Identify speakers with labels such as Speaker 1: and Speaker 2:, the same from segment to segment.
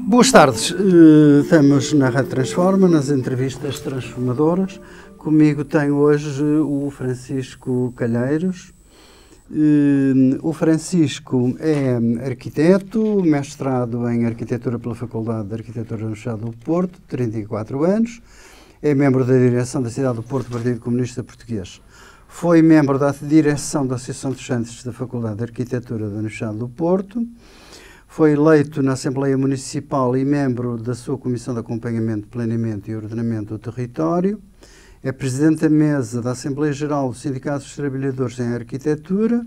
Speaker 1: Boas tardes, estamos na Rádio Transforma, nas entrevistas transformadoras. Comigo tenho hoje o Francisco Calheiros. O Francisco é arquiteto, mestrado em Arquitetura pela Faculdade de Arquitetura da Universidade do Porto, 34 anos. É membro da direção da cidade do Porto do Partido Comunista Português. Foi membro da direção da Associação dos Estudantes da Faculdade de Arquitetura da Universidade do Porto. Foi eleito na Assembleia Municipal e membro da sua Comissão de Acompanhamento, Planeamento e Ordenamento do Território. É presidente da mesa da Assembleia Geral do Sindicato dos Trabalhadores em Arquitetura.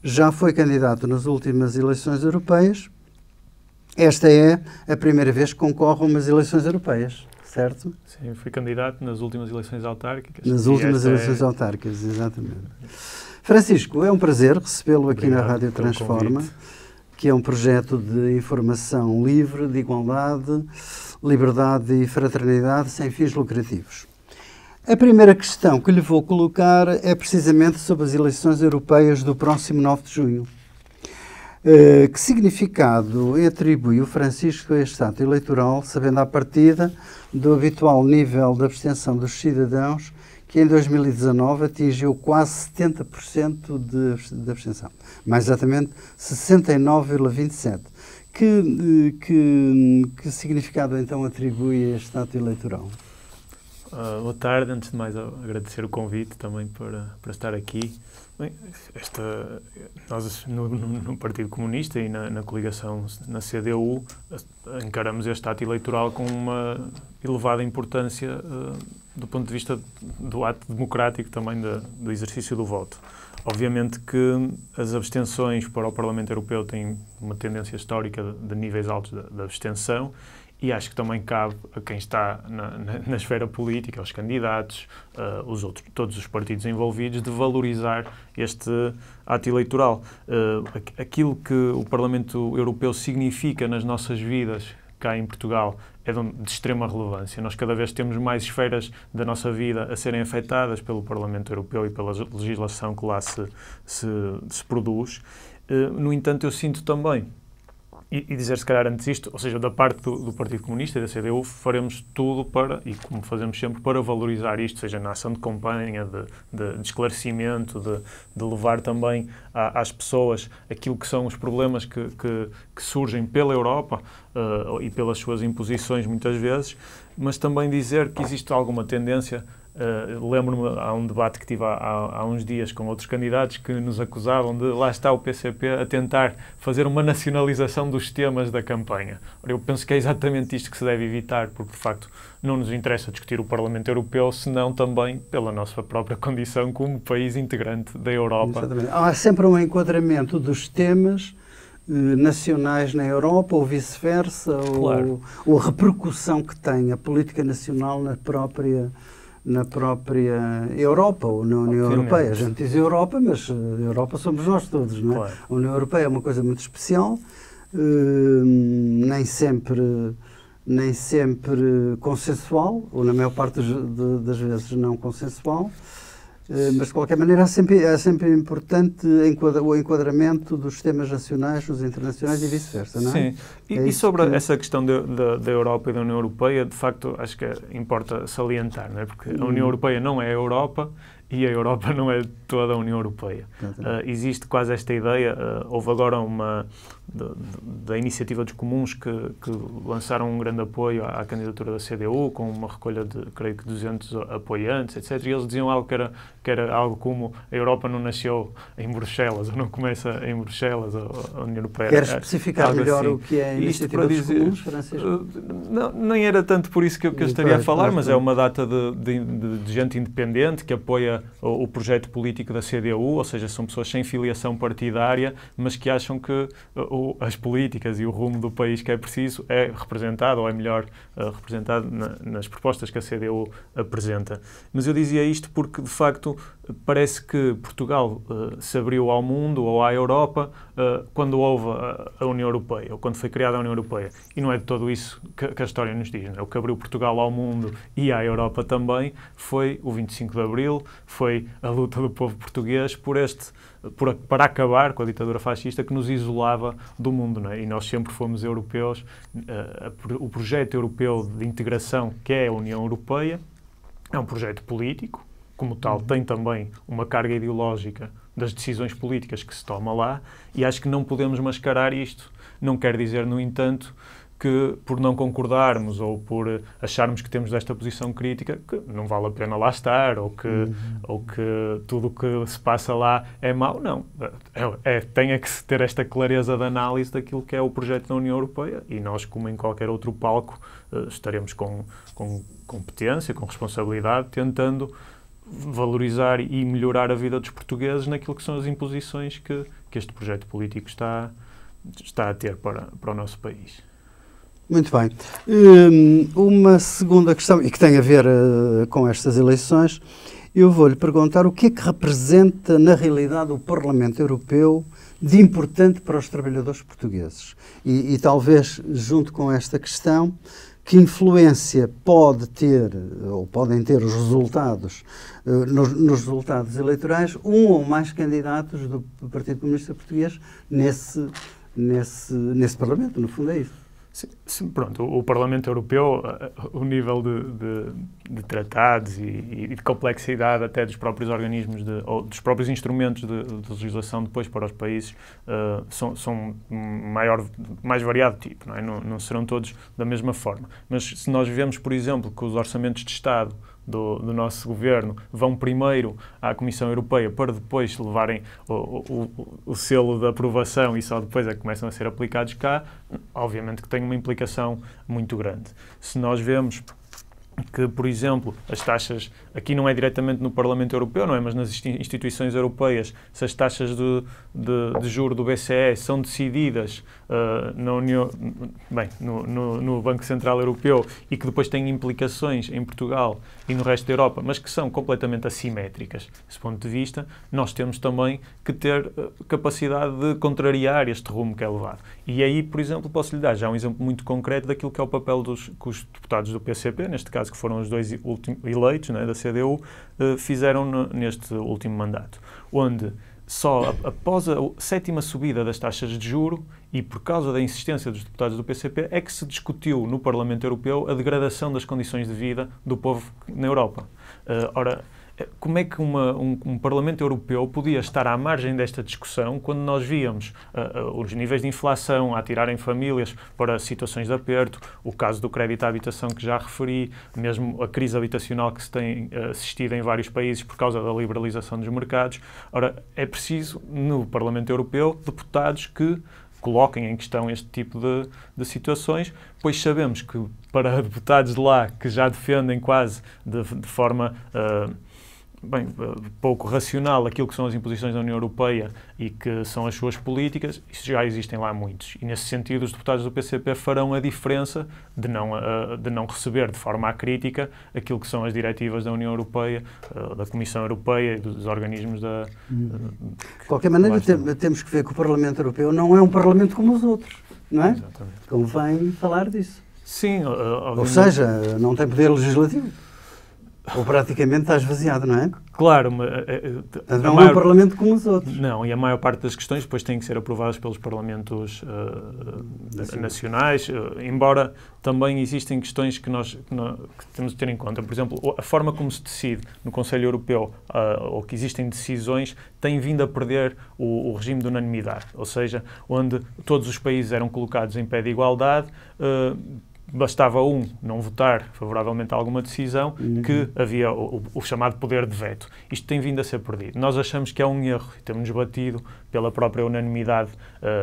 Speaker 1: Já foi candidato nas últimas eleições europeias. Esta é a primeira vez que concorre a umas eleições europeias, certo?
Speaker 2: Sim, fui candidato nas últimas eleições autárquicas.
Speaker 1: Nas últimas eleições autárquicas, exatamente. Francisco, é um prazer recebê-lo aqui na Rádio Transforma, que é um projeto de informação livre, de igualdade, liberdade e fraternidade sem fins lucrativos. A primeira questão que lhe vou colocar é precisamente sobre as eleições europeias do próximo 9 de junho. Que significado atribui o Francisco a este ato eleitoral, sabendo à partida do habitual nível de abstenção dos cidadãos, que em 2019 atingiu quase 70% de abstenção. Mais exatamente, 69,27%. Que significado então atribui a este ato eleitoral?
Speaker 2: Boa tarde, antes de mais agradecer o convite também para estar aqui. Bem, nós no Partido Comunista e na coligação na CDU encaramos este ato eleitoral com uma elevada importância do ponto de vista do ato democrático também do exercício do voto. Obviamente que as abstenções para o Parlamento Europeu têm uma tendência histórica de níveis altos de abstenção. E acho que também cabe a quem está na esfera política, aos candidatos, todos os partidos envolvidos, de valorizar este ato eleitoral. Aquilo que o Parlamento Europeu significa nas nossas vidas, cá em Portugal, é de extrema relevância. Nós cada vez temos mais esferas da nossa vida a serem afetadas pelo Parlamento Europeu e pela legislação que lá se produz. No entanto, eu sinto também, e dizer se calhar antes isto, ou seja, da parte do Partido Comunista e da CDU, faremos tudo para, e como fazemos sempre, para valorizar isto, seja na ação de campanha, de esclarecimento, de levar também às pessoas aquilo que são os problemas que surgem pela Europa e pelas suas imposições muitas vezes, mas também dizer que existe alguma tendência. Lembro-me há um debate que tive há uns dias com outros candidatos que nos acusavam de, lá está o PCP a tentar fazer uma nacionalização dos temas da campanha. Ora, eu penso que é exatamente isto que se deve evitar, porque de facto não nos interessa discutir o Parlamento Europeu, senão também pela nossa própria condição como país integrante da Europa.
Speaker 1: Exatamente. Há sempre um enquadramento dos temas nacionais na Europa ou vice-versa, claro. ou a repercussão que tem a política nacional na própria Europa ou na União Europeia. A gente diz Europa, mas a Europa somos nós todos, não é? Claro. A União Europeia é uma coisa muito especial, nem sempre consensual, ou na maior parte das vezes não consensual, mas de qualquer maneira é sempre importante o enquadramento dos temas nacionais nos internacionais e vice-versa, não é?
Speaker 2: Sim, e sobre essa questão da Europa e da União Europeia, de facto, acho que importa salientar, não é? Porque a União Europeia não é a Europa e a Europa não é toda a União Europeia. Existe quase esta ideia, houve agora da iniciativa dos comuns que lançaram um grande apoio à candidatura da CDU, com uma recolha de, creio que, 200 apoiantes, etc. E eles diziam algo que era algo como a Europa não nasceu em Bruxelas, ou não começa em Bruxelas, a União Europeia.
Speaker 1: Quer especificar melhor assim. O que é a iniciativa dos comuns, Francisco?
Speaker 2: Não, nem era tanto por isso que eu estaria a falar, mas é uma data de gente independente que apoia o projeto político da CDU, ou seja, são pessoas sem filiação partidária, mas que acham que as políticas e o rumo do país que é preciso é representado, ou é melhor representado nas propostas que a CDU apresenta. Mas eu dizia isto porque, de facto, parece que Portugal se abriu ao mundo ou à Europa quando houve a União Europeia, ou quando foi criada a União Europeia. E não é de todo isso que a história nos diz. Não é? O que abriu Portugal ao mundo e à Europa também foi o 25 de Abril, foi a luta do povo português para acabar com a ditadura fascista que nos isolava do mundo, não é? E nós sempre fomos europeus. O projeto europeu de integração, que é a União Europeia, é um projeto político, como tal, tem também uma carga ideológica das decisões políticas que se toma lá, e acho que não podemos mascarar isto. Não quer dizer, no entanto, que por não concordarmos ou por acharmos que temos desta posição crítica, que não vale a pena lá estar, ou que tudo o que se passa lá é mau. Não. Tem que ter esta clareza de análise daquilo que é o projeto da União Europeia, e nós, como em qualquer outro palco, estaremos com competência, com responsabilidade, tentando valorizar e melhorar a vida dos portugueses naquilo que são as imposições que este projeto político está a ter para o nosso país.
Speaker 1: Muito bem. Uma segunda questão, e que tem a ver com estas eleições, eu vou-lhe perguntar o que é que representa, na realidade, o Parlamento Europeu de importante para os trabalhadores portugueses. E talvez, junto com esta questão, que influência pode ter, ou podem ter os resultados, nos resultados eleitorais, um ou mais candidatos do Partido Comunista Português nesse Parlamento, no fundo é isso.
Speaker 2: Sim, pronto, o Parlamento Europeu, o nível de tratados e de complexidade até dos próprios organismos, ou dos próprios instrumentos de legislação depois para os países, são mais variado tipo, não é? Não serão todos da mesma forma. Mas se nós vemos, por exemplo, que os orçamentos de Estado do nosso governo vão primeiro à Comissão Europeia para depois levarem o selo de aprovação e só depois é que começam a ser aplicados cá, obviamente que tem uma implicação muito grande. Se nós vemos que, por exemplo, as taxas, aqui não é diretamente no Parlamento Europeu, não é, mas nas instituições europeias, se as taxas de juro do BCE são decididas no Banco Central Europeu e que depois têm implicações em Portugal e no resto da Europa, mas que são completamente assimétricas desse ponto de vista, nós temos também que ter capacidade de contrariar este rumo que é levado. E aí, por exemplo, posso-lhe dar já um exemplo muito concreto daquilo que é o papel que os deputados do PCP, neste caso que foram os dois eleitos, né, da CDU, fizeram neste último mandato, onde só após a 7ª subida das taxas de juro e por causa da insistência dos deputados do PCP é que se discutiu no Parlamento Europeu a degradação das condições de vida do povo na Europa. Ora, como é que um Parlamento Europeu podia estar à margem desta discussão quando nós víamos os níveis de inflação a atirarem famílias para situações de aperto, o caso do crédito à habitação que já referi, mesmo a crise habitacional que se tem assistido em vários países por causa da liberalização dos mercados. Ora, é preciso, no Parlamento Europeu, deputados que coloquem em questão este tipo de situações, pois sabemos que para deputados de lá que já defendem quase de forma pouco racional aquilo que são as imposições da União Europeia e que são as suas políticas, isso já existem lá muitos. E nesse sentido os deputados do PCP farão a diferença de não receber de forma acrítica aquilo que são as diretivas da União Europeia, da Comissão Europeia e dos organismos da...
Speaker 1: De qualquer maneira, temos que ver que o Parlamento Europeu não é um Parlamento como os outros, não é?
Speaker 2: Exatamente.
Speaker 1: Convém falar disso.
Speaker 2: Sim,
Speaker 1: ou seja, não tem poder legislativo. Ou praticamente está esvaziado, não é?
Speaker 2: Claro,
Speaker 1: não é um Parlamento como os outros.
Speaker 2: Não, e a maior parte das questões depois têm que ser aprovadas pelos Parlamentos nacionais, embora também existem questões que nós temos de ter em conta. Por exemplo, a forma como se decide no Conselho Europeu, ou que existem decisões, tem vindo a perder o regime de unanimidade. Ou seja, onde todos os países eram colocados em pé de igualdade, bastava um não votar favoravelmente a alguma decisão que havia o chamado poder de veto. Isto tem vindo a ser perdido. Nós achamos que é um erro e temos batido pela própria unanimidade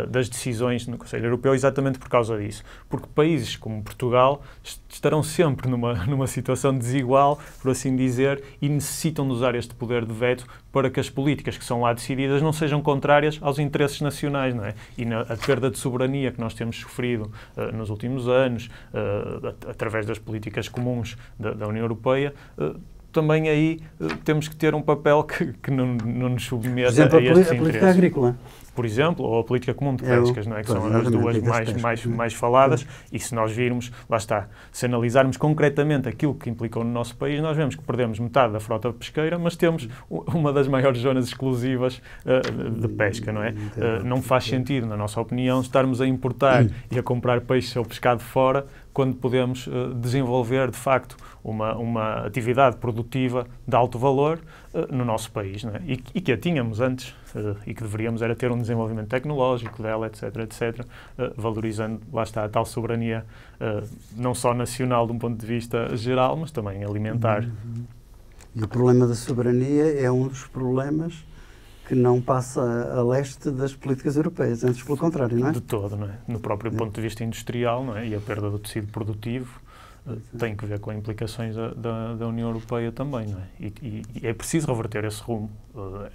Speaker 2: das decisões no Conselho Europeu exatamente por causa disso. Porque países como Portugal estarão sempre numa situação desigual, por assim dizer, e necessitam de usar este poder de veto para que as políticas que são lá decididas não sejam contrárias aos interesses nacionais, não é? E a perda de soberania que nós temos sofrido nos últimos anos, através das políticas comuns da União Europeia, também aí temos que ter um papel que não nos submeta
Speaker 1: por exemplo,
Speaker 2: a estes
Speaker 1: a política
Speaker 2: interesses.
Speaker 1: agrícola.
Speaker 2: Por exemplo, ou a política comum de pescas, não é? Que são as duas mais faladas, e se nós virmos, lá está, se analisarmos concretamente aquilo que implicou no nosso país, nós vemos que perdemos metade da frota pesqueira, mas temos uma das maiores zonas exclusivas de pesca, não é? Não faz sentido, na nossa opinião, estarmos a importar e a comprar peixe ou pescado fora, quando podemos desenvolver, de facto, uma atividade produtiva de alto valor no nosso país, não é? E que a tínhamos antes, e que deveríamos era ter um desenvolvimento tecnológico dela, etc., valorizando, lá está, a tal soberania, não só nacional de um ponto de vista geral, mas também alimentar.
Speaker 1: E o problema da soberania é um dos problemas que não passa a leste das políticas europeias, antes pelo contrário, não é?
Speaker 2: De todo, não é? No próprio ponto de vista industrial, não é? E a perda do tecido produtivo tem que ver com implicações da União Europeia também, não é? E é preciso reverter esse rumo.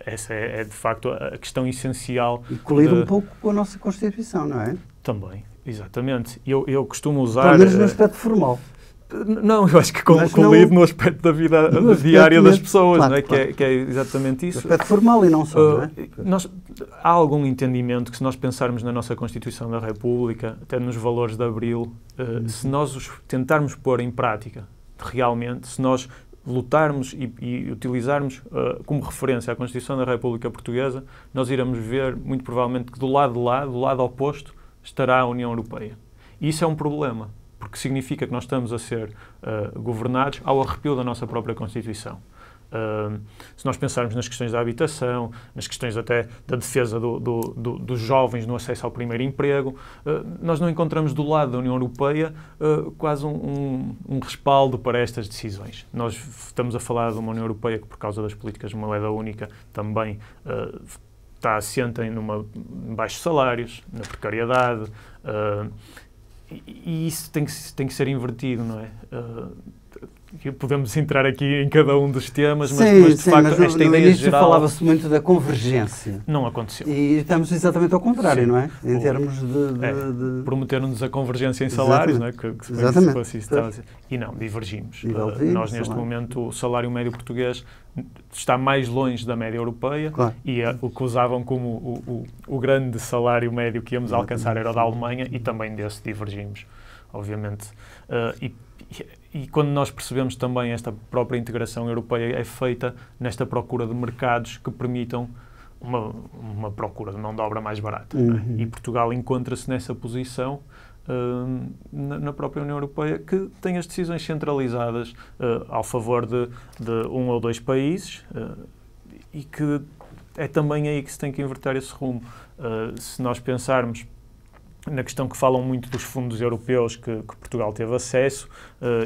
Speaker 2: Essa é, de facto, a questão essencial.
Speaker 1: E colir um pouco com a nossa Constituição, não é?
Speaker 2: Também, exatamente. Eu costumo usar...
Speaker 1: Pelo menos no aspecto formal.
Speaker 2: Não, eu acho que colido no aspecto da vida diária das pessoas,
Speaker 1: claro,
Speaker 2: não é?
Speaker 1: Claro.
Speaker 2: Que é exatamente isso.
Speaker 1: No aspecto formal e não só, não é?
Speaker 2: Há algum entendimento que, se nós pensarmos na nossa Constituição da República, até nos valores de Abril, se nós os tentarmos pôr em prática realmente, se nós lutarmos e utilizarmos como referência a Constituição da República Portuguesa, nós iremos ver, muito provavelmente, que do lado de lá, do lado oposto, estará a União Europeia. E isso é um problema, porque significa que nós estamos a ser governados ao arrepio da nossa própria Constituição. Se nós pensarmos nas questões da habitação, nas questões até da defesa dos jovens no acesso ao primeiro emprego, nós não encontramos do lado da União Europeia quase um respaldo para estas decisões. Nós estamos a falar de uma União Europeia que, por causa das políticas de moeda única, também está assente em baixos salários, na precariedade, e isso tem que ser invertido, não é? Podemos entrar aqui em cada um dos temas, mas de facto esta ideia geral...
Speaker 1: falava-se muito da convergência.
Speaker 2: Não aconteceu.
Speaker 1: E estamos exatamente ao contrário, não é? Em termos de...
Speaker 2: Prometeram-nos a convergência em salários, não é? Que fosse isso. E não, divergimos. Nós, neste momento, o salário médio português está mais longe da média europeia, claro. E o que usavam como o grande salário médio que íamos alcançar era o da Alemanha, e também desse divergimos, obviamente. E quando nós percebemos também esta própria integração europeia é feita nesta procura de mercados que permitam uma procura de mão de obra mais barata. Não é? E Portugal encontra-se nessa posição na própria União Europeia, que tem as decisões centralizadas ao favor de um ou dois países, e que é também aí que se tem que inverter esse rumo. Se nós pensarmos na questão que falam muito dos fundos europeus que Portugal teve acesso,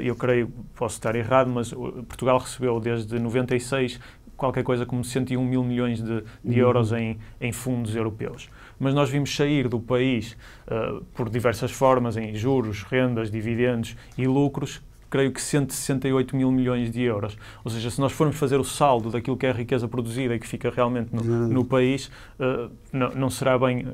Speaker 2: eu creio, posso estar errado, mas Portugal recebeu desde 96 qualquer coisa como 101 mil milhões de euros em fundos europeus. Mas nós vimos sair do país, por diversas formas, em juros, rendas, dividendos e lucros, creio que 168 mil milhões de euros. Ou seja, se nós formos fazer o saldo daquilo que é a riqueza produzida e que fica realmente no país, não será bem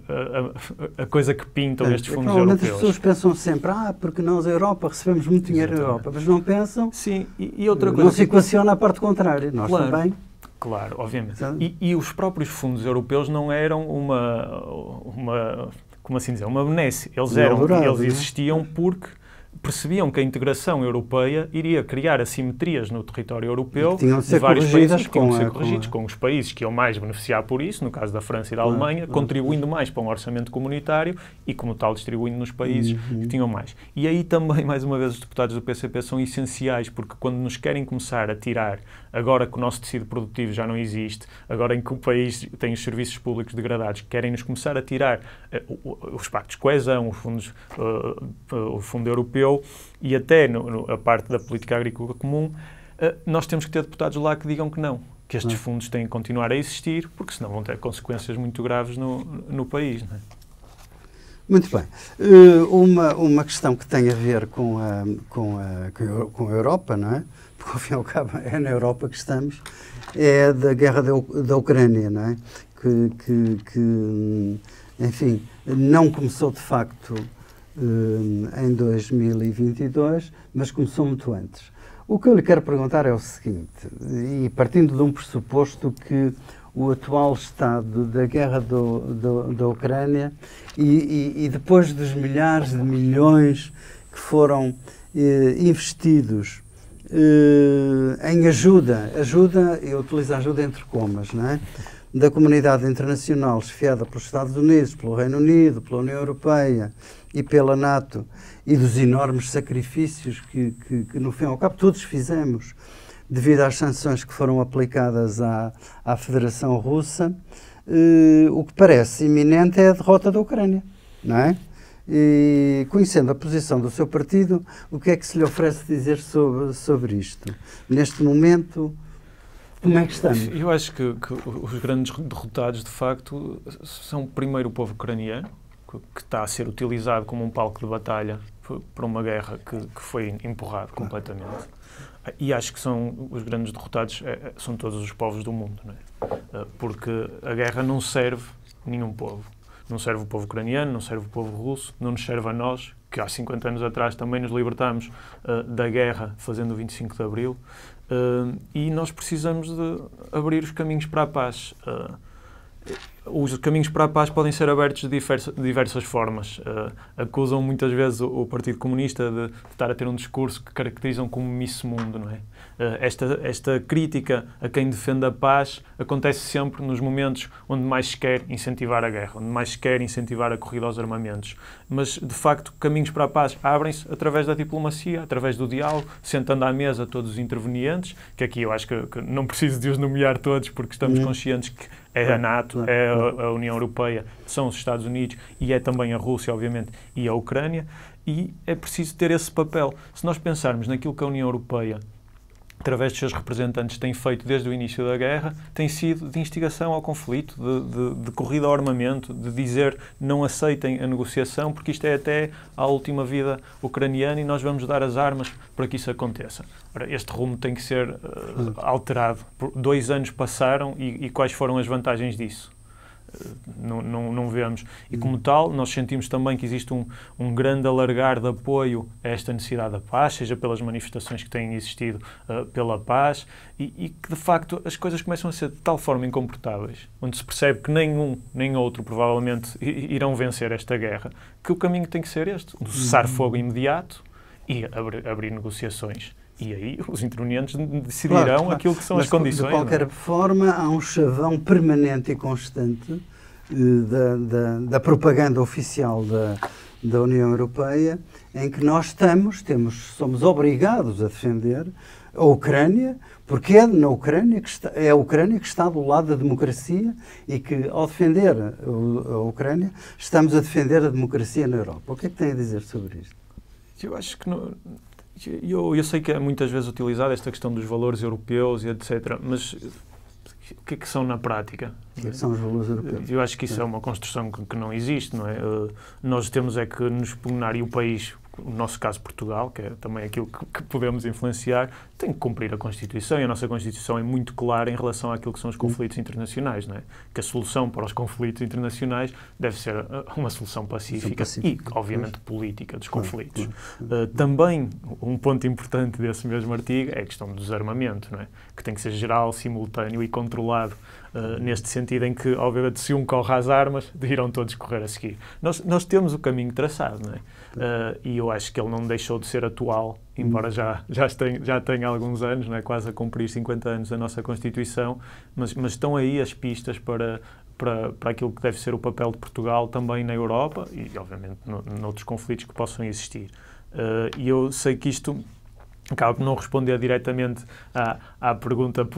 Speaker 2: a coisa que pintam estes fundos europeus.
Speaker 1: As pessoas pensam sempre, porque nós, a Europa, recebemos muito dinheiro da Europa, mas não pensam,
Speaker 2: sim, e outra coisa,
Speaker 1: não se equaciona a parte contrária, nós também.
Speaker 2: Claro, obviamente. E os próprios fundos europeus não eram como assim dizer, uma benesse. Eles existiam porque percebiam que a integração europeia iria criar assimetrias no território europeu de vários países que tinham de ser corrigidos, com os países que iam mais beneficiar por isso, no caso da França e da Alemanha, contribuindo mais para um orçamento comunitário e, como tal, distribuindo nos países que tinham mais. E aí também, mais uma vez, os deputados do PCP são essenciais, porque quando nos querem começar a tirar, agora que o nosso tecido produtivo já não existe, agora em que o país tem os serviços públicos degradados, querem-nos começar a tirar os pactos de coesão, o Fundo Europeu e até a parte da política agrícola comum, nós temos que ter deputados lá que digam que não, que estes fundos têm que continuar a existir, porque senão vão ter consequências muito graves no país. Não é?
Speaker 1: Muito bem. Uma questão que tem a ver com a Europa, não é? Porque, ao fim e ao cabo, é na Europa que estamos, é da guerra da Ucrânia, não é? Que, enfim, não começou de facto em 2022, mas começou muito antes. O que eu lhe quero perguntar é o seguinte, e partindo de um pressuposto que o atual estado da guerra da Ucrânia e depois dos milhares de milhões que foram investidos em ajuda, eu utilizo ajuda entre comas, não é? Da comunidade internacional, chefiada pelos Estados Unidos, pelo Reino Unido, pela União Europeia e pela NATO, e dos enormes sacrifícios que no fim ao cabo todos fizemos devido às sanções que foram aplicadas à Federação Russa, o que parece iminente é a derrota da Ucrânia, não é? E, conhecendo a posição do seu partido, o que é que se lhe oferece dizer sobre isto? Neste momento, como é que estamos?
Speaker 2: Eu acho que os grandes derrotados, de facto, são primeiro o povo ucraniano, que está a ser utilizado como um palco de batalha para uma guerra que foi empurrado completamente. E acho que são os grandes derrotados, são todos os povos do mundo, não é? Porque a guerra não serve nenhum povo. Não serve o povo ucraniano, não serve o povo russo, não nos serve a nós, que há 50 anos atrás também nos libertámos da guerra fazendo o 25 de Abril, e nós precisamos de abrir os caminhos para a paz. Os caminhos para a paz podem ser abertos de diversas formas. Acusam muitas vezes o Partido Comunista de estar a ter um discurso que caracterizam como Miss Mundo, não é? Esta crítica a quem defende a paz acontece sempre nos momentos onde mais se quer incentivar a guerra, onde mais se quer incentivar a corrida aos armamentos. Mas, de facto, caminhos para a paz abrem-se através da diplomacia, através do diálogo, sentando à mesa todos os intervenientes, que aqui eu acho que não preciso de os nomear todos, porque estamos conscientes que é a NATO, é a União Europeia, são os Estados Unidos e é também a Rússia, obviamente, e a Ucrânia, e é preciso ter esse papel. Se nós pensarmos naquilo que a União Europeia, através dos seus representantes, tem feito desde o início da guerra, tem sido de instigação ao conflito, de corrida ao armamento, de dizer não aceitem a negociação, porque isto é até a última vida ucraniana e nós vamos dar as armas para que isso aconteça. Ora, este rumo tem que ser alterado. 2 anos passaram e quais foram as vantagens disso? Não vemos. E como tal, nós sentimos também que existe um grande alargar de apoio a esta necessidade da paz, seja pelas manifestações que têm existido pela paz, e que de facto as coisas começam a ser de tal forma incomportáveis, onde se percebe que nenhum nem outro provavelmente irão vencer esta guerra, que o caminho tem que ser este, um cessar-fogo imediato e abrir negociações. E aí os intervenientes decidirão aquilo que são as condições.
Speaker 1: De qualquer forma, há um chavão permanente e constante da propaganda oficial da União Europeia, em que nós somos obrigados a defender a Ucrânia, porque é na Ucrânia é a Ucrânia que está do lado da democracia e que, ao defender a Ucrânia, estamos a defender a democracia na Europa. O que é que tem a dizer sobre isto?
Speaker 2: Eu acho que não... Eu sei que é muitas vezes utilizada esta questão dos valores europeus e etc., mas o que é que são na prática?
Speaker 1: O que são os valores europeus?
Speaker 2: Eu acho que isso é uma construção que não existe, não é? Nós temos é que nos pugnar, e o país, no nosso caso Portugal, que é também aquilo que podemos influenciar, tem que cumprir a Constituição, e a nossa Constituição é muito clara em relação àquilo que são os conflitos internacionais, não é? Que a solução para os conflitos internacionais deve ser uma solução pacífica e, obviamente, política dos conflitos. Também, um ponto importante desse mesmo artigo é a questão do desarmamento, não é? Que tem que ser geral, simultâneo e controlado, neste sentido em que, obviamente, se um corre às armas, irão todos correr a seguir. Nós temos o caminho traçado, não é? E eu acho que ele não deixou de ser atual, embora já tenha alguns anos, não é? Quase a cumprir 50 anos a nossa Constituição, mas estão aí as pistas para aquilo que deve ser o papel de Portugal também na Europa e, obviamente, noutros conflitos que possam existir. E eu sei que isto acaba por não responder diretamente à pergunta,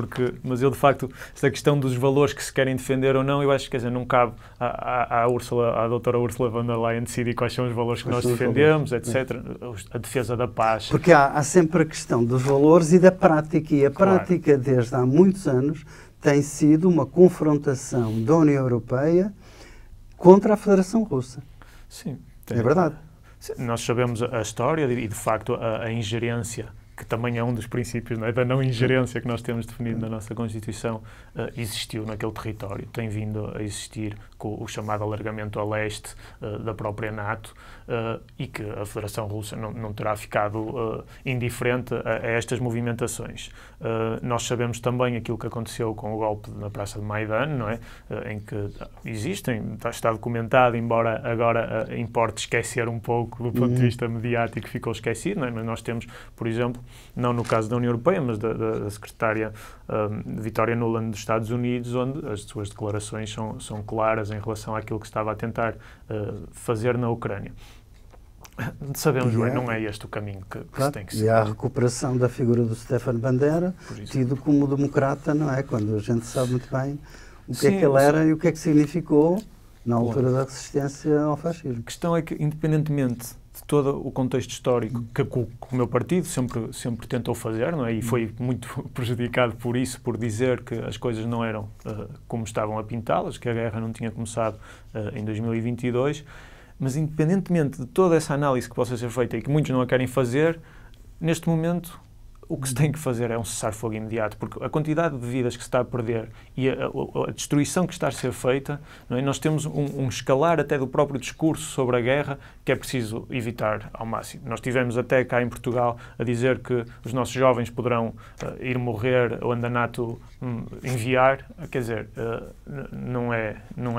Speaker 2: mas eu, de facto, esta questão dos valores que se querem defender ou não, eu acho que, quer dizer, não cabe à doutora Ursula von der Leyen decidir quais são os valores que nós defendemos, etc. A defesa da paz.
Speaker 1: Porque há sempre a questão dos valores e da prática, e a prática, desde há muitos anos, tem sido uma confrontação da União Europeia contra a Federação Russa.
Speaker 2: Sim.
Speaker 1: É verdade.
Speaker 2: Nós sabemos a história e, de facto, a ingerência que também é um dos princípios, não é, da não ingerência que nós temos definido na nossa Constituição, existiu naquele território, tem vindo a existir com o chamado alargamento a leste da própria NATO, e que a Federação Russa não terá ficado indiferente a estas movimentações. Nós sabemos também aquilo que aconteceu com o golpe na Praça de Maidan, não é? Em que está documentado, embora agora importe esquecer um pouco do ponto de vista mediático, ficou esquecido, não é? Mas nós temos, por exemplo, não no caso da União Europeia, mas da secretária Victoria Nuland dos Estados Unidos, onde as suas declarações são claras em relação àquilo que estava a tentar fazer na Ucrânia. Sabemos, não é este o caminho que se tem que seguir.
Speaker 1: E há a recuperação da figura do Stefan Bandera, tido como democrata, não é? Quando a gente sabe muito bem o que é que ele era e o que é que significou na altura da resistência ao fascismo.
Speaker 2: A questão é que, independentemente de todo o contexto histórico que o meu partido sempre tentou fazer, não é? E foi muito prejudicado por isso, por dizer que as coisas não eram como estavam a pintá-las, que a guerra não tinha começado em 2022, mas independentemente de toda essa análise que possa ser feita e que muitos não a querem fazer, neste momento o que se tem que fazer é um cessar-fogo imediato, porque a quantidade de vidas que se está a perder e a destruição que está a ser feita, não é? Nós temos um escalar até do próprio discurso sobre a guerra que é preciso evitar ao máximo. Nós tivemos até cá em Portugal a dizer que os nossos jovens poderão ir morrer onde a NATO enviar. Quer dizer, não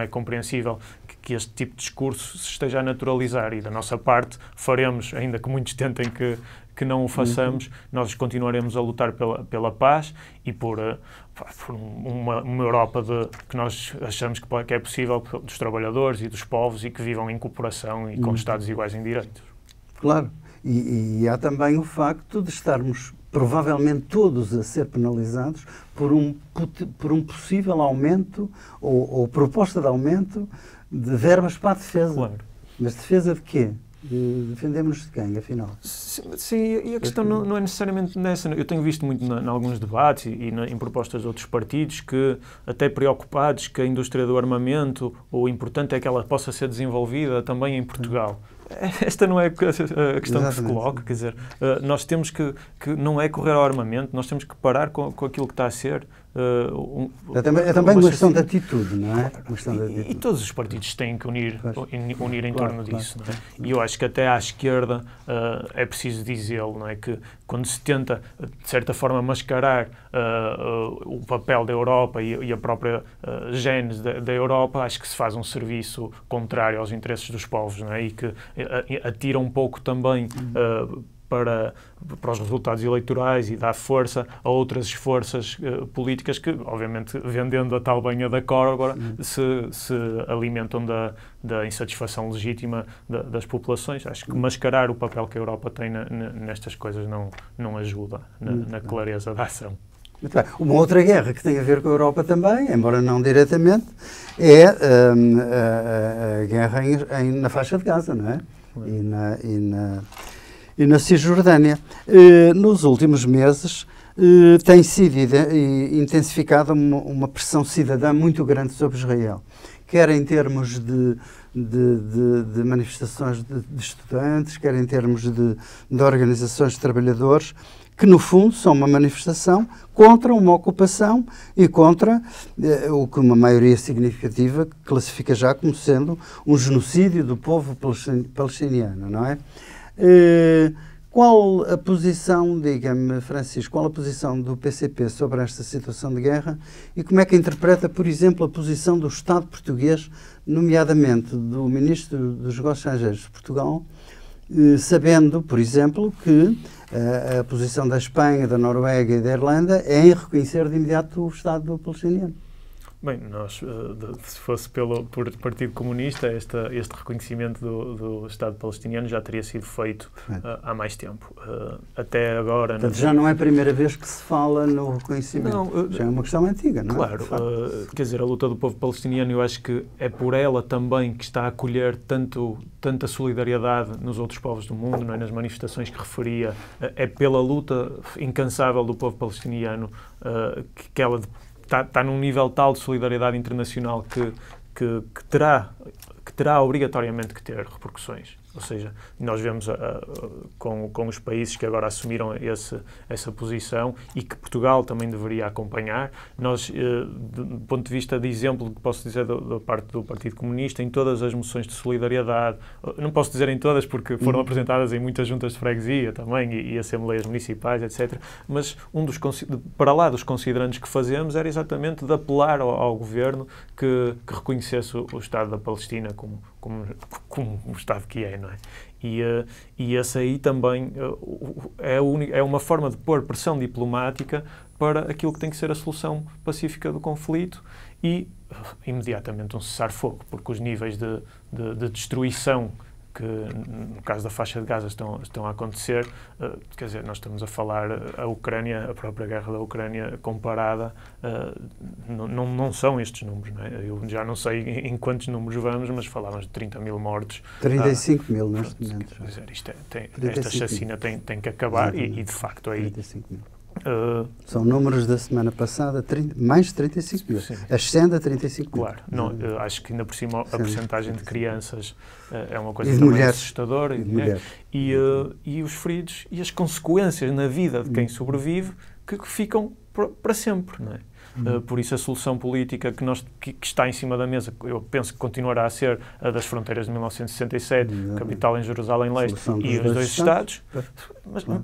Speaker 2: é compreensível que este tipo de discurso se esteja a naturalizar, e da nossa parte faremos, ainda que muitos tentem que não o façamos, nós continuaremos a lutar pela paz e por uma Europa que nós achamos que é possível dos trabalhadores e dos povos e que vivam em cooperação e com Estados iguais em direitos.
Speaker 1: Claro. E há também o facto de estarmos provavelmente todos a ser penalizados por um possível aumento ou proposta de aumento de verbas para a defesa.
Speaker 2: Claro.
Speaker 1: Mas defesa de quê? Defendemos de quem, afinal?
Speaker 2: Sim, e a questão não é necessariamente nessa. Eu tenho visto muito em alguns debates e em propostas de outros partidos que, até preocupados que a indústria do armamento, o importante é que ela possa ser desenvolvida também em Portugal. Esta não é a questão que se coloca, quer dizer, nós temos que não é correr ao armamento, nós temos que parar com aquilo que está a ser.
Speaker 1: É também uma questão de atitude, não é?
Speaker 2: E todos os partidos têm que unir em torno disso. Não é? E eu acho que até à esquerda é preciso dizê-lo, não é? Que quando se tenta, de certa forma, mascarar o papel da Europa e a própria gênese da Europa, acho que se faz um serviço contrário aos interesses dos povos, não é? E que atira um pouco também para os resultados eleitorais e dá força a outras forças políticas que, obviamente, vendendo a tal banha da cobra, se alimentam da insatisfação legítima das populações. Acho que mascarar o papel que a Europa tem nestas coisas não ajuda na clareza da ação.
Speaker 1: Muito bem. Uma outra guerra que tem a ver com a Europa também, embora não diretamente, é a guerra na faixa de Gaza, não é? E na Cisjordânia. Nos últimos meses tem sido intensificada uma pressão cidadã muito grande sobre Israel, quer em termos de manifestações de estudantes, quer em termos de organizações de trabalhadores, que no fundo são uma manifestação contra uma ocupação e contra o que uma maioria significativa classifica já como sendo um genocídio do povo palestiniano, não é? Qual a posição, diga-me, Francisco, qual a posição do PCP sobre esta situação de guerra e como é que interpreta, por exemplo, a posição do Estado português, nomeadamente do Ministro dos Negócios Estrangeiros de Portugal, sabendo, por exemplo, que a posição da Espanha, da Noruega e da Irlanda é em reconhecer de imediato o Estado palestiniano?
Speaker 2: Bem, nós, se fosse por Partido Comunista, este reconhecimento do Estado palestiniano já teria sido feito há mais tempo. Até agora...
Speaker 1: Portanto, já não é a primeira vez que se fala no reconhecimento. Não, já é uma questão antiga, não é?
Speaker 2: Claro. Quer dizer, a luta do povo palestiniano, eu acho que é por ela também que está a acolher tanta solidariedade nos outros povos do mundo, não é? Nas manifestações que referia. É pela luta incansável do povo palestiniano que ela... Está num nível tal de solidariedade internacional que terá obrigatoriamente que ter repercussões. Ou seja, nós vemos com os países que agora assumiram essa posição e que Portugal também deveria acompanhar. Nós, do ponto de vista de exemplo, que posso dizer da parte do Partido Comunista, em todas as moções de solidariedade, não posso dizer em todas porque foram apresentadas em muitas juntas de freguesia também e assembleias municipais, etc. Mas para lá dos considerandos que fazemos era exatamente de apelar ao governo que reconhecesse o Estado da Palestina como o Estado que é, não é? E essa aí também é uma forma de pôr pressão diplomática para aquilo que tem que ser a solução pacífica do conflito e imediatamente um cessar-fogo, porque os níveis de destruição que, no caso da faixa de Gaza, estão a acontecer, quer dizer, nós estamos a falar a própria guerra da Ucrânia comparada, não são estes números, não é? Eu já não sei em quantos números vamos, mas falávamos de 30 mil mortos.
Speaker 1: 35 mil neste momento.
Speaker 2: Quer dizer, esta chacina tem que acabar e de facto aí...
Speaker 1: 35 mil. São números da semana passada, mais de 35 mil. Ascende a 35 mil.
Speaker 2: Claro, acho que ainda por cima a percentagem de crianças é uma coisa também assustadora. E os feridos e as consequências na vida de quem sobrevive que ficam para sempre, não é? Por isso a solução política que está em cima da mesa, eu penso que continuará a ser a das fronteiras de 1967, capital em Jerusalém Leste e os dois Estados,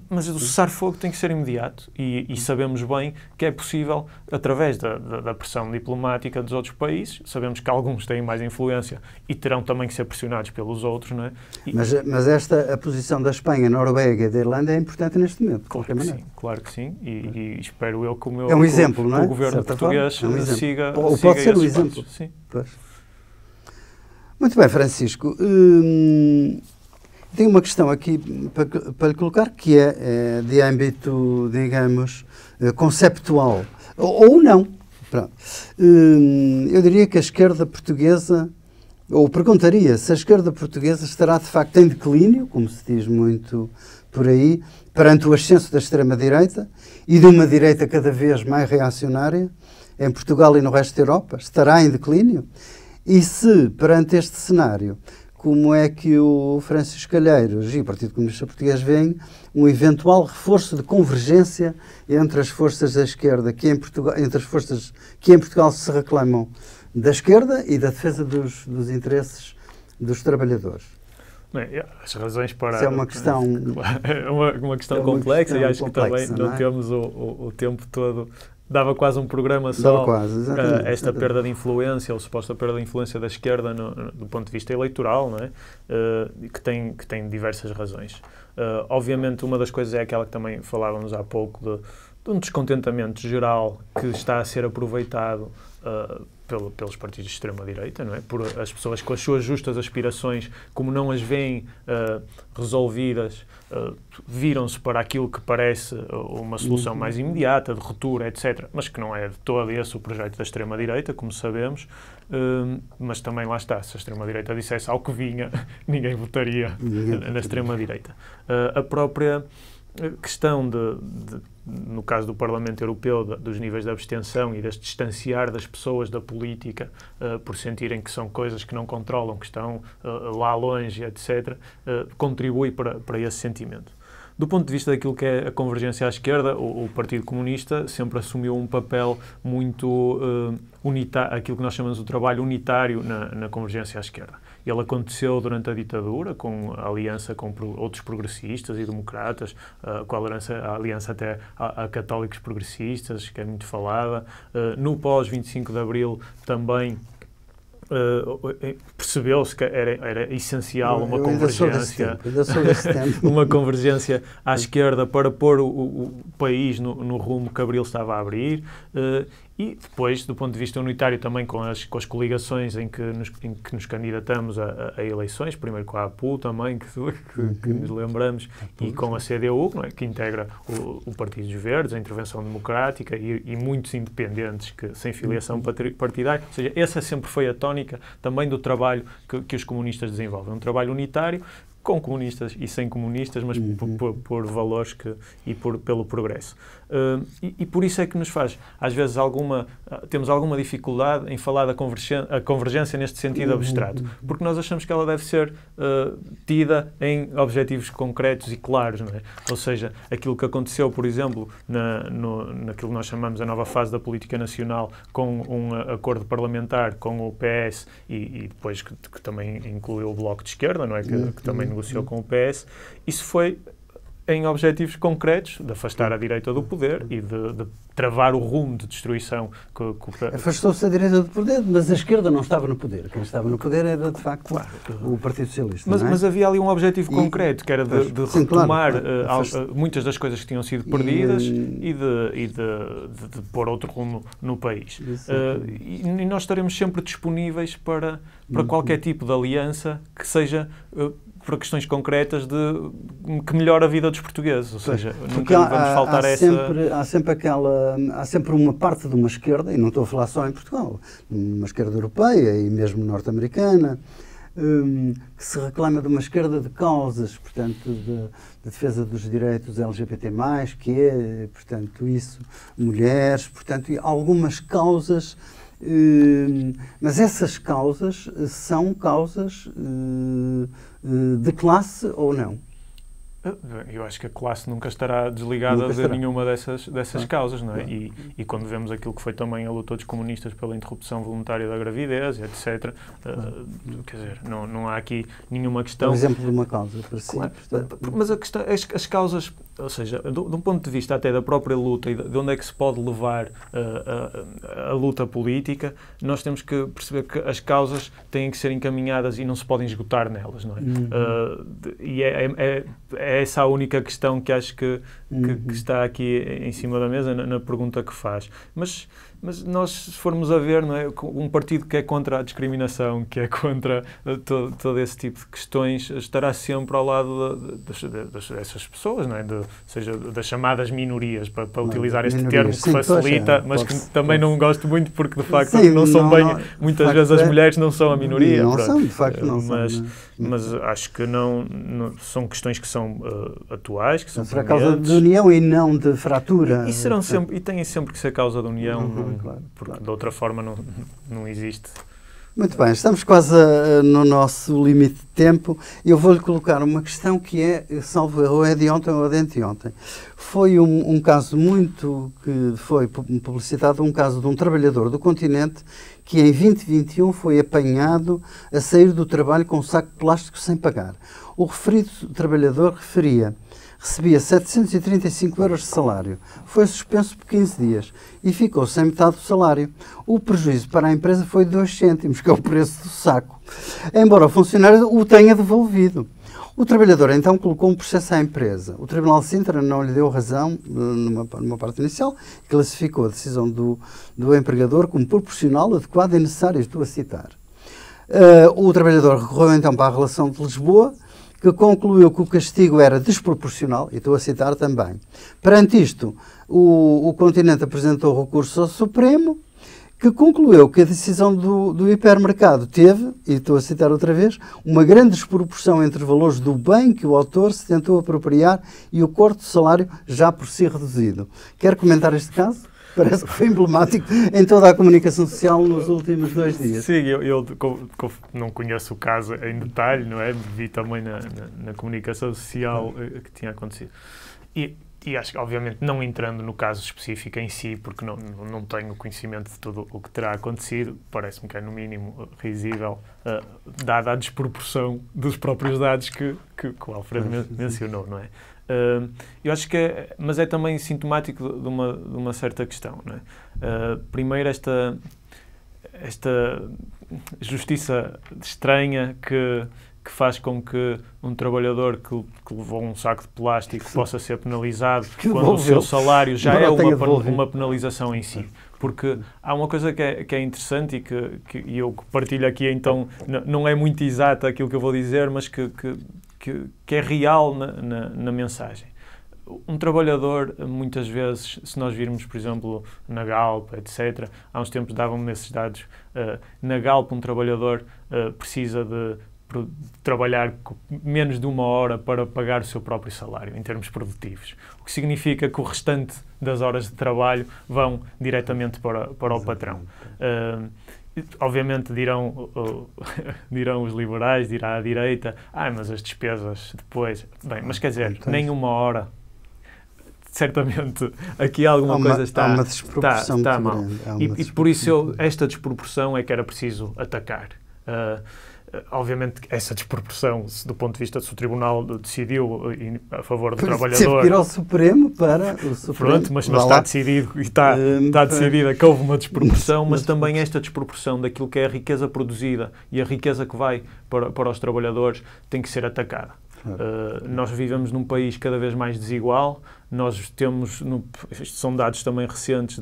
Speaker 2: mas o cessar-fogo tem que ser imediato e sabemos bem que é possível através da pressão diplomática dos outros países. Sabemos que alguns têm mais influência e terão também que ser pressionados pelos outros, não é?
Speaker 1: Mas a posição da Espanha, Noruega e da Irlanda é importante neste momento, de qualquer maneira.
Speaker 2: Sim, claro que sim, e espero eu que o meu
Speaker 1: é um exemplo, não é?
Speaker 2: O governo português siga
Speaker 1: pode ser um exemplo.
Speaker 2: Sim.
Speaker 1: Muito bem, Francisco. Tenho uma questão aqui para lhe colocar que é de âmbito, digamos, conceptual. Ou não. Pronto. Eu diria que a esquerda portuguesa, ou perguntaria se a esquerda portuguesa estará de facto em declínio, como se diz muito por aí, perante o ascenso da extrema-direita e de uma direita cada vez mais reacionária em Portugal e no resto da Europa, estará em declínio? E se, perante este cenário, como é que o Francisco Calheiros e o Partido Comunista Português veem um eventual reforço de convergência entre as forças da esquerda, entre as forças que em Portugal se reclamam da esquerda e da defesa dos interesses dos trabalhadores?
Speaker 2: As razões para...
Speaker 1: Isso é uma questão...
Speaker 2: É uma questão complexa e acho que também não temos o tempo todo... Dava quase um programa só esta perda de influência, ou suposta perda de influência da esquerda do ponto de vista eleitoral, não é? Que tem diversas razões. Obviamente, uma das coisas é aquela que também falávamos há pouco, de um descontentamento geral que está a ser aproveitado pelos partidos de extrema-direita, não é? Por as pessoas com as suas justas aspirações, como não as veem resolvidas, viram-se para aquilo que parece uma solução mais imediata, de ruptura, etc., mas que não é de todo esse o projeto da extrema-direita, como sabemos, mas também lá está, se a extrema-direita dissesse ao que vinha, ninguém votaria na extrema-direita. A própria questão no caso do Parlamento Europeu, dos níveis de abstenção e deste distanciar das pessoas da política por sentirem que são coisas que não controlam, que estão lá longe, etc., contribui para esse sentimento. Do ponto de vista daquilo que é a convergência à esquerda, o Partido Comunista sempre assumiu um papel muito unitário, aquilo que nós chamamos de trabalho unitário na convergência à esquerda. Ele aconteceu durante a ditadura, com a aliança com outros progressistas e democratas, com a aliança até a católicos progressistas, que é muito falada. No pós-25 de Abril também percebeu-se que era essencial uma convergência, uma convergência à esquerda para pôr o país no rumo que Abril estava a abrir. E depois, do ponto de vista unitário, também com as coligações em que nos candidatamos a eleições, primeiro com a APU também, que nos lembramos, e com a CDU, não é? Que integra o Partido dos Verdes, a Intervenção Democrática e muitos independentes sem filiação partidária. Ou seja, essa sempre foi a tónica também do trabalho que os comunistas desenvolvem. Um trabalho unitário, com comunistas e sem comunistas, mas por valores pelo progresso. E por isso é que nos faz, às vezes, temos alguma dificuldade em falar da convergência neste sentido abstrato, porque nós achamos que ela deve ser tida em objetivos concretos e claros, não é? Ou seja, aquilo que aconteceu, por exemplo, naquilo que nós chamamos a nova fase da política nacional, com um acordo parlamentar com o PS e depois que também incluiu o Bloco de Esquerda, não é? Que também negociou com o PS, isso foi em objetivos concretos de afastar a direita do poder e de travar o rumo de destruição.
Speaker 1: Afastou-se a direita do poder, mas a esquerda não estava no poder. Quem estava no poder era, de facto, o Partido Socialista.
Speaker 2: Mas havia ali um objetivo concreto, que era de retomar muitas das coisas que tinham sido perdidas e de pôr outro rumo no país. E nós estaremos sempre disponíveis para qualquer tipo de aliança que seja para questões concretas que melhore a vida dos portugueses. Ou seja, nunca vamos faltar essa...
Speaker 1: Há sempre uma parte de uma esquerda, e não estou a falar só em Portugal, uma esquerda europeia e mesmo norte-americana, que se reclama de uma esquerda de causas, portanto, de defesa dos direitos LGBT+, portanto, isso, mulheres, portanto, e algumas causas. Mas essas causas são causas de classe ou não?
Speaker 2: Eu acho que a classe nunca estará desligada de nenhuma dessas causas, não é? E quando vemos aquilo que foi também a luta dos comunistas pela interrupção voluntária da gravidez, etc., quer dizer, não há aqui nenhuma questão...
Speaker 1: É um exemplo de uma causa, para si.
Speaker 2: Claro. Mas a questão, as causas, ou seja, de um ponto de vista até da própria luta e de onde é que se pode levar a luta política, nós temos que perceber que as causas têm que ser encaminhadas e não se podem esgotar nelas, não é? E é essa a única questão que acho que está aqui em cima da mesa na pergunta que faz. Mas nós, se formos a ver, não é, um partido que é contra a discriminação, que é contra todo esse tipo de questões, estará sempre ao lado dessas pessoas, não é? Seja das chamadas minorias, para utilizar este termo que facilita, mas que também não gosto muito porque, de facto, não são bem... Muitas vezes as mulheres não são a minoria.
Speaker 1: Não são, de facto, não são.
Speaker 2: Mas acho que não são questões que são atuais, que são
Speaker 1: será causa de união e não de fratura.
Speaker 2: E têm sempre que ser causa de união, porque de outra forma não existe.
Speaker 1: Muito bem, estamos quase no nosso limite de tempo. Eu vou-lhe colocar uma questão que é, salvo erro, é de ontem ou de anteontem. Foi um caso que foi publicitado, um caso de um trabalhador do continente que em 2021 foi apanhado a sair do trabalho com um saco de plástico sem pagar. O referido trabalhador recebia 735 euros de salário, foi suspenso por 15 dias e ficou sem metade do salário. O prejuízo para a empresa foi de 2 cêntimos, que é o preço do saco, embora o funcionário o tenha devolvido. O trabalhador então colocou um processo à empresa. O Tribunal de Sintra não lhe deu razão numa parte inicial e classificou a decisão do empregador como proporcional, adequada e necessária. Estou a citar. O trabalhador recorreu então para a Relação de Lisboa, que concluiu que o castigo era desproporcional, e estou a citar também. Perante isto, o Continente apresentou recurso ao Supremo, que concluiu que a decisão do hipermercado teve, e estou a citar outra vez, uma grande desproporção entre os valores do bem que o autor se tentou apropriar e o corte do salário já por si reduzido. Quer comentar este caso? Parece que foi emblemático em toda a comunicação social nos últimos 2 dias.
Speaker 2: Sim, eu não conheço o caso em detalhe, não é? Vi também na comunicação social que tinha acontecido. E acho que, obviamente, não entrando no caso específico em si, porque não tenho conhecimento de tudo o que terá acontecido, parece-me que é, no mínimo, risível, dada a desproporção dos próprios dados que o Alfredo mencionou, não é? Eu acho que mas é também sintomático de uma certa questão, não é? Primeiro, esta justiça estranha que faz com que um trabalhador que levou um saco de plástico possa ser penalizado quando o seu salário já é uma penalização em si. Porque há uma coisa que é interessante e que eu partilho aqui, então não é muito exata aquilo que eu vou dizer, mas que é real na mensagem. Um trabalhador, muitas vezes, se nós virmos, por exemplo, na Galp, etc., há uns tempos davam-me esses dados, na Galp um trabalhador precisa de trabalhar menos de 1 hora para pagar o seu próprio salário, em termos produtivos. O que significa que o restante das horas de trabalho vão diretamente para o patrão. Obviamente dirão os liberais, dirá a direita, mas as despesas depois... Bem, mas quer dizer, nem 1 hora... Certamente aqui alguma coisa está mal. E por isso esta desproporção é que era preciso atacar. Obviamente essa desproporção, do ponto de vista se o Tribunal decidiu a favor do trabalhador...
Speaker 1: Teve ir ao Supremo para o Supremo...
Speaker 2: Pronto, mas está decidido, e está decidida que houve uma desproporção, mas também esta desproporção daquilo que é a riqueza produzida e a riqueza que vai para os trabalhadores tem que ser atacada. Nós vivemos num país cada vez mais desigual. Nós temos, estes são dados também recentes,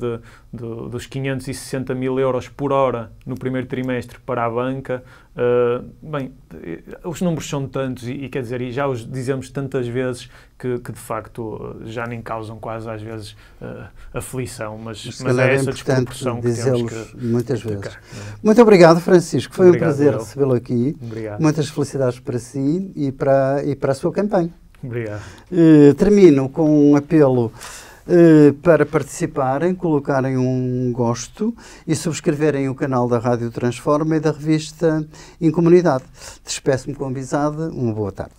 Speaker 2: dos 560 mil euros por hora no primeiro trimestre para a banca. Bem, os números são tantos e quer dizer, e já os dizemos tantas vezes que de facto já nem causam quase às vezes aflição, mas é essa desproporção que temos que
Speaker 1: muitas vezes. Muito obrigado, Francisco. Foi um prazer recebê-lo aqui.
Speaker 2: Obrigado.
Speaker 1: Muitas felicidades para si e para a sua campanha.
Speaker 2: Obrigado.
Speaker 1: Termino com um apelo para participarem, colocarem um gosto e subscreverem o canal da Rádio Transforma e da revista Em Comunidade. Despeço-me com a amizade. Uma boa tarde.